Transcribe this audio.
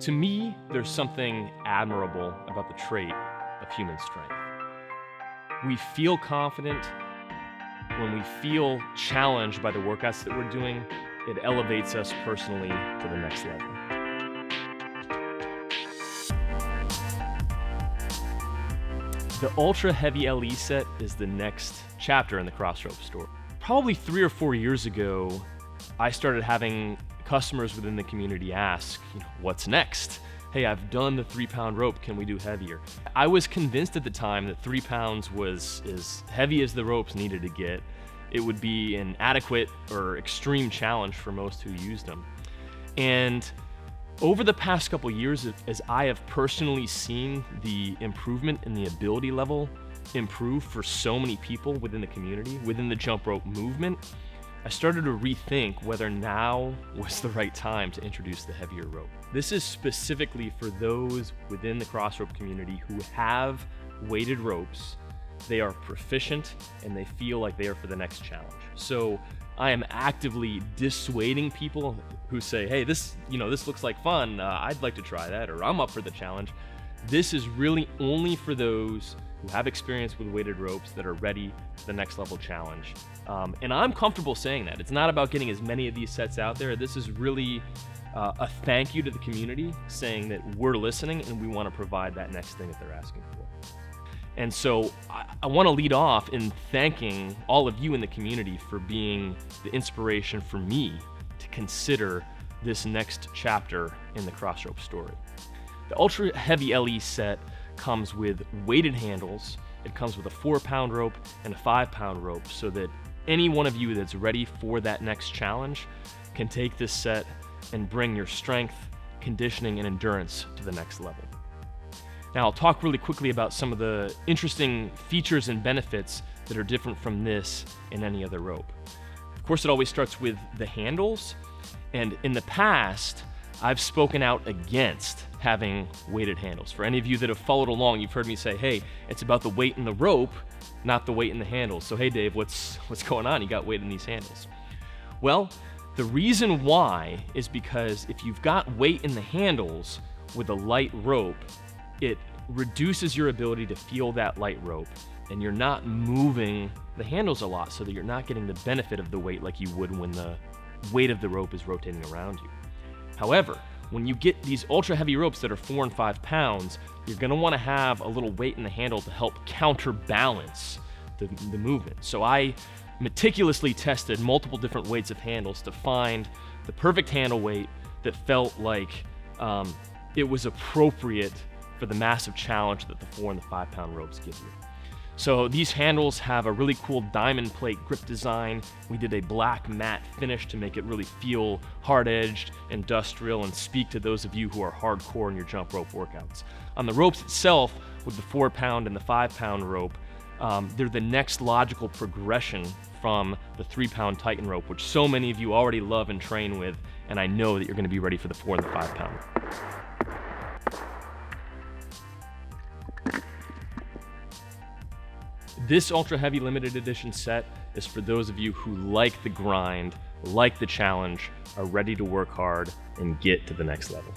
To me, there's something admirable about the trait of human strength. We feel confident when we feel challenged by the workouts that we're doing. It elevates us personally to the next level. The Ultra Heavy LE set is the next chapter in the Crossrope story. Probably 3 or 4 years ago, I started having customers within the community ask, what's next? Hey, I've done the 3-pound rope, can we do heavier? I was convinced at the time that 3 pounds was as heavy as the ropes needed to get. It would be an adequate or extreme challenge for most who used them. And over the past couple years, as I have personally seen the improvement in the ability level improve for so many people within the community, within the jump rope movement, I started to rethink whether now was the right time to introduce the heavier rope. This is specifically for those within the Crossrope community who have weighted ropes, they are proficient, and they feel like they are for the next challenge. So I am actively dissuading people who say, hey, this looks like fun, I'd like to try that, or I'm up for the challenge. This is really only for those who have experience with weighted ropes that are ready for the next level challenge. And I'm comfortable saying that. It's not about getting as many of these sets out there. This is really a thank you to the community, saying that we're listening and we want to provide that next thing that they're asking for. And so I want to lead off in thanking all of you in the community for being the inspiration for me to consider this next chapter in the Crossrope story. The Ultra Heavy LE set comes with weighted handles. It comes with a 4-pound rope and a 5-pound rope, so that any one of you that's ready for that next challenge can take this set and bring your strength, conditioning, and endurance to the next level. Now, I'll talk really quickly about some of the interesting features and benefits that are different from this and any other rope. Of course, it always starts with the handles, and in the past, I've spoken out against having weighted handles. For any of you that have followed along, you've heard me say, hey, it's about the weight in the rope, not the weight in the handles. So hey, Dave, what's going on? You got weight in these handles. Well, the reason why is because if you've got weight in the handles with a light rope, it reduces your ability to feel that light rope, and you're not moving the handles a lot, so that you're not getting the benefit of the weight like you would when the weight of the rope is rotating around you. However, when you get these ultra heavy ropes that are 4 and 5 pounds, you're gonna wanna have a little weight in the handle to help counterbalance the movement. So I meticulously tested multiple different weights of handles to find the perfect handle weight that felt like it was appropriate for the massive challenge that the 4 and the 5 pound ropes give you. So these handles have a really cool diamond plate grip design. We did a black matte finish to make it really feel hard-edged, industrial, and speak to those of you who are hardcore in your jump rope workouts. On the ropes itself, with the 4-pound and the 5-pound rope, they're the next logical progression from the 3-pound Titan rope, which so many of you already love and train with, and I know that you're gonna be ready for the 4 and the 5-pound. This Ultra Heavy limited edition set is for those of you who like the grind, like the challenge, are ready to work hard and get to the next level.